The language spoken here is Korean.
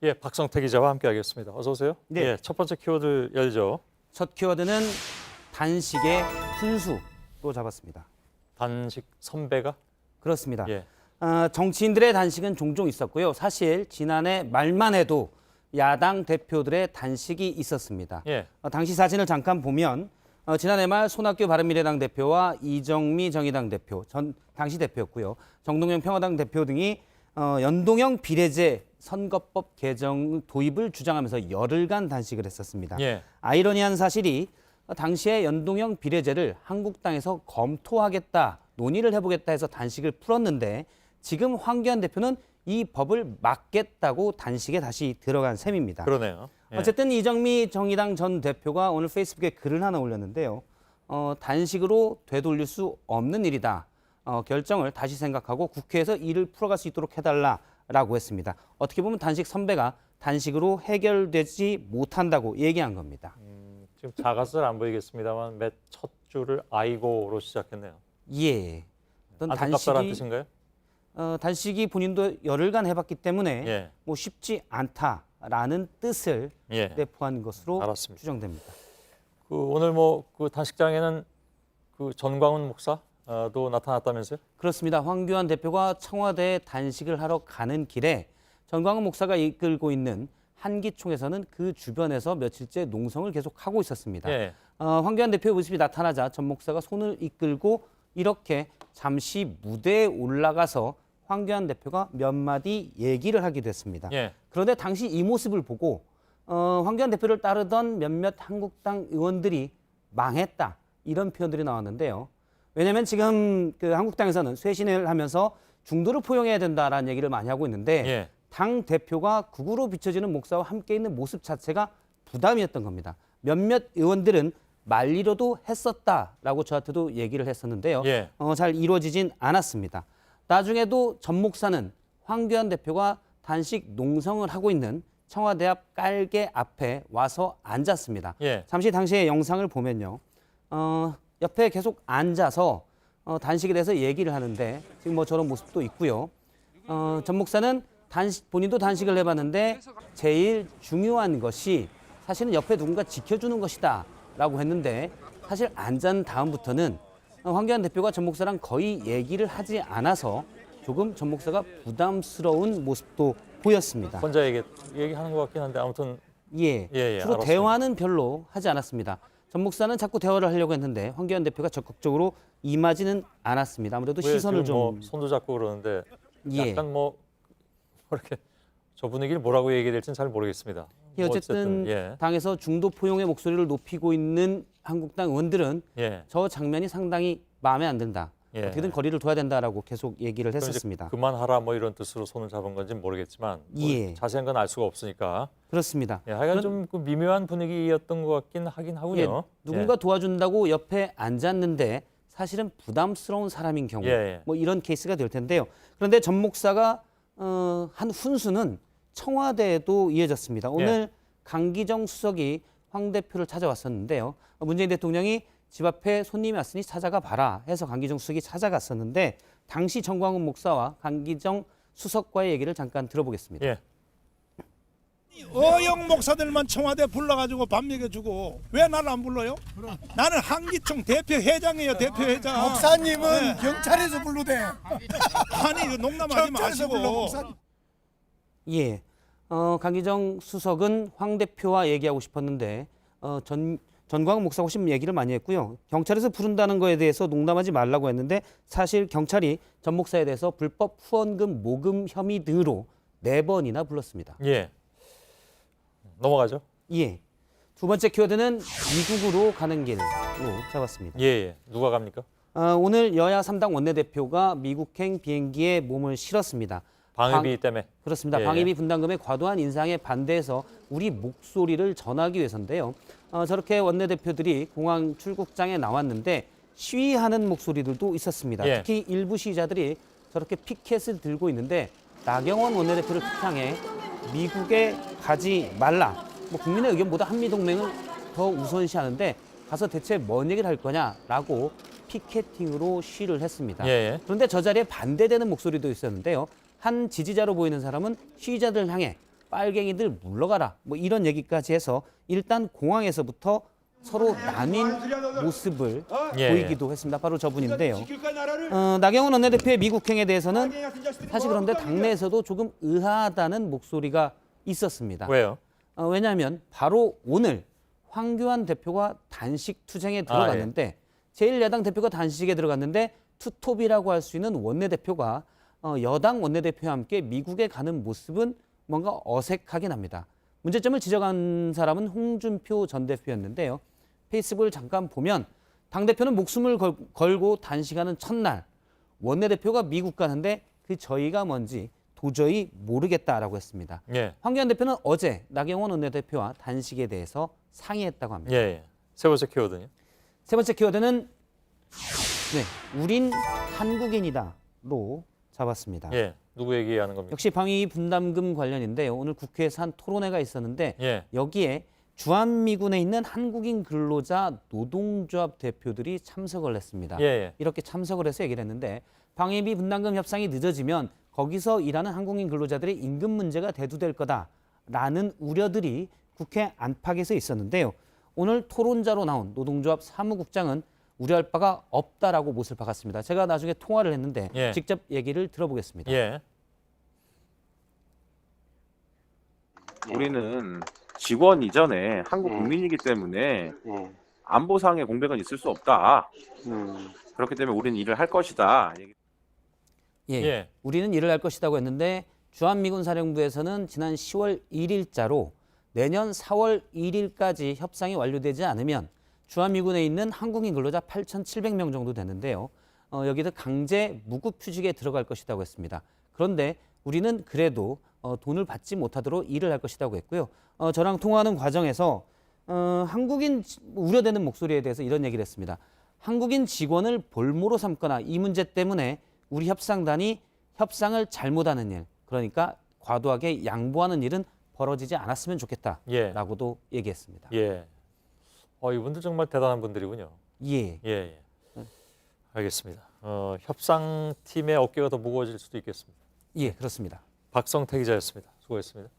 예, 박성태 기자와 함께하겠습니다. 어서 오세요. 네. 예, 첫 번째 키워드 열죠. 첫 키워드는 단식의 훈수로 잡았습니다. 단식 선배가. 그렇습니다. 예, 정치인들의 단식은 종종 있었고요. 사실 지난해 말만 해도 야당 대표들의 단식이 있었습니다. 예, 당시 사진을 잠깐 보면 지난해 말 손학규 바른미래당 대표와 이정미 정의당 대표, 당시 대표였고요. 정동영 평화당 대표 등이 연동형 비례제 선거법 개정 도입을 주장하면서 열흘간 단식을 했었습니다. 예. 아이러니한 사실이 당시에 연동형 비례제를 한국당에서 검토하겠다, 논의를 해보겠다 해서 단식을 풀었는데 지금 황교안 대표는 이 법을 막겠다고 단식에 다시 들어간 셈입니다. 그러네요. 예. 어쨌든 이정미 정의당 전 대표가 오늘 페이스북에 글을 하나 올렸는데요. 단식으로 되돌릴 수 없는 일이다. 결정을 다시 생각하고 국회에서 일을 풀어갈 수 있도록 해달라라고 했습니다. 어떻게 보면 단식 선배가 단식으로 해결되지 못한다고 얘기한 겁니다. 지금 작아서 안 보이겠습니다만 맨 첫 줄을 아이고로 시작했네요. 예. 어떤 안타깝다라는 뜻인가요? 단식이 본인도 열흘간 해봤기 때문에 예. 뭐 쉽지 않다라는 뜻을 예. 내포한 것으로 알았습니다. 추정됩니다. 오늘 그 단식장에는 그 전광훈 목사도 나타났다면서요? 그렇습니다. 황교안 대표가 청와대에 단식을 하러 가는 길에 전광훈 목사가 이끌고 있는 한기총에서는 그 주변에서 며칠째 농성을 계속하고 있었습니다. 예. 황교안 대표의 모습이 나타나자 전 목사가 손을 이끌고 이렇게 잠시 무대에 올라가서 황교안 대표가 몇 마디 얘기를 하기도 했습니다. 예. 그런데 당시 이 모습을 보고 황교안 대표를 따르던 몇몇 한국당 의원들이 망했다 이런 표현들이 나왔는데요. 왜냐하면 지금 그 한국당에서는 쇄신을 하면서 중도를 포용해야 된다라는 얘기를 많이 하고 있는데 예. 당 대표가 극우로 비춰지는 목사와 함께 있는 모습 자체가 부담이었던 겁니다. 몇몇 의원들은 말리려도 했었다라고 저한테도 얘기를 했었는데요. 예. 잘 이루어지진 않았습니다. 나중에도 전 목사는 황교안 대표가 단식 농성을 하고 있는 청와대 앞 깔개 앞에 와서 앉았습니다. 예. 잠시 당시의 영상을 보면요. 옆에 계속 앉아서 단식에 대해서 얘기를 하는데 지금 뭐 저런 모습도 있고요. 전 목사는 본인도 단식을 해봤는데 제일 중요한 것이 사실은 옆에 누군가 지켜주는 것이다 라고 했는데 사실 앉은 다음부터는 황교안 대표가 전 목사랑 거의 얘기를 하지 않아서 조금 전 목사가 부담스러운 모습도 보였습니다. 혼자 얘기하는 것 같긴 한데 아무튼 예, 예, 주로 알았습니다. 대화는 별로 하지 않았습니다. 전 목사는 자꾸 대화를 하려고 했는데 황교안 대표가 적극적으로 임하지는 않았습니다. 아무래도 왜 시선을 지금 좀 손도 잡고 그러는데 예. 약간 이렇게 저 분위기를 뭐라고 얘기해야 될지는 잘 모르겠습니다. 예, 어쨌든 예. 당에서 중도 포용의 목소리를 높이고 있는 한국당 의원들은 예. 저 장면이 상당히 마음에 안 든다. 예. 어떻게든 거리를 둬야 된다라고 계속 얘기를 그럼 이제 했었습니다. 그만하라 이런 뜻으로 손을 잡은 건지는 모르겠지만 예. 자세한 건 알 수가 없으니까 그렇습니다. 예, 하여간 좀 그 미묘한 분위기였던 것 같긴 하긴 예, 하군요. 누군가 도와준다고 옆에 앉았는데 사실은 부담스러운 사람인 경우 예, 예. 뭐 이런 케이스가 될 텐데요. 그런데 전 목사가 한 훈수는 청와대에도 이어졌습니다. 오늘 강기정 수석이 황 대표를 찾아왔었는데요. 문재인 대통령이 집 앞에 손님이 왔으니 찾아가 봐라 해서 강기정 수석이 찾아갔었는데 당시 정광훈 목사와 강기정 수석과의 얘기를 잠깐 들어보겠습니다. 예. 어영 목사들만 청와대 불러가지고 밥 먹여주고 왜 나를 안 불러요? 나는 한기총 대표 회장이에요, 대표 회장. 목사님은 경찰에서 불러대. 아니 이거 농담하지 경찰에서 불러 마시고. 목사님. 예, 강기정 수석은 황 대표와 얘기하고 싶었는데 전광훈 목사가 훨씬 얘기를 많이 했고요. 경찰에서 부른다는 거에 대해서 농담하지 말라고 했는데 사실 경찰이 전 목사에 대해서 불법 후원금 모금 혐의 등으로 4번이나 불렀습니다. 예. 넘어가죠. 예, 두 번째 키워드는 미국으로 가는 길로 잡았습니다. 예, 예. 누가 갑니까? 오늘 여야 3당 원내대표가 미국행 비행기에 몸을 실었습니다. 방위비 때문에. 그렇습니다. 예. 방위비 분담금의 과도한 인상에 반대해서 우리 목소리를 전하기 위해서인데요. 저렇게 원내대표들이 공항 출국장에 나왔는데 시위하는 목소리들도 있었습니다. 예. 특히 일부 시위자들이 저렇게 피켓을 들고 있는데 나경원 원내대표를 향해 미국에 가지 말라. 국민의 의견보다 한미동맹을 더 우선시하는데 가서 대체 뭔 얘기를 할 거냐라고 피켓팅으로 시위를 했습니다. 예. 그런데 저 자리에 반대되는 목소리도 있었는데요. 한 지지자로 보이는 사람은 시위자들 향해 빨갱이들 물러가라. 뭐 이런 얘기까지 해서 일단 공항에서부터 서로 나뉜 모습을 예. 보이기도 했습니다. 바로 저분인데요. 나경원 원내대표의 미국행에 대해서는 사실 그런데 당내에서도 조금 의아하다는 목소리가 있었습니다. 왜요? 왜냐하면 바로 오늘 황교안 대표가 단식 투쟁에 들어갔는데 제1야당 대표가 단식에 들어갔는데 투톱이라고 할 수 있는 원내대표가 여당 원내대표와 함께 미국에 가는 모습은 뭔가 어색하긴 합니다. 문제점을 지적한 사람은 홍준표 전 대표였는데요. 페이스북을 잠깐 보면 당대표는 목숨을 걸고 단식하는 첫날 원내대표가 미국 가는데 그 저희가 뭔지 도저히 모르겠다라고 했습니다. 예. 황교안 대표는 어제 나경원 원내대표와 단식에 대해서 상의했다고 합니다. 예. 예. 세 번째 키워드는요? 세 번째 키워드는 우린 한국인이다로 잡았습니다. 예. 누구 얘기하는 겁니까? 역시 방위 분담금 관련인데요. 오늘 국회에서 한 토론회가 있었는데 예. 여기에 주한미군에 있는 한국인 근로자 노동조합 대표들이 참석을 했습니다. 예. 예. 이렇게 참석을 해서 얘기를 했는데 방위비 분담금 협상이 늦어지면 거기서 일하는 한국인 근로자들의 임금 문제가 대두될 거다라는 우려들이 국회 안팎에서 있었는데요. 오늘 토론자로 나온 노동조합 사무국장은 우려할 바가 없다라고 못을 박았습니다. 제가 나중에 통화를 했는데 예. 직접 얘기를 들어보겠습니다. 예. 우리는 직원 이전에 한국 국민이기 때문에 안보상의 공백은 있을 수 없다. 그렇기 때문에 우리는 일을 할 것이다. 예, 예. 우리는 일을 할 것이라고 했는데 주한미군 사령부에서는 지난 10월 1일자로 내년 4월 1일까지 협상이 완료되지 않으면 주한미군에 있는 한국인 근로자 8,700명 정도 되는데요. 여기서 강제 무급휴직에 들어갈 것이라고 했습니다. 그런데 우리는 그래도 돈을 받지 못하도록 일을 할 것이라고 했고요. 저랑 통화하는 과정에서 한국인 우려되는 목소리에 대해서 이런 얘기를 했습니다. 한국인 직원을 볼모로 삼거나 이 문제 때문에 우리 협상단이 협상을 잘못하는 일, 그러니까 과도하게 양보하는 일은 벌어지지 않았으면 좋겠다라고도 얘기했습니다. 예. 이분들 정말 대단한 분들이군요. 예. 예. 알겠습니다. 협상팀의 어깨가 더 무거워질 수도 있겠습니다. 예, 그렇습니다. 박성태 기자였습니다. 수고했습니다.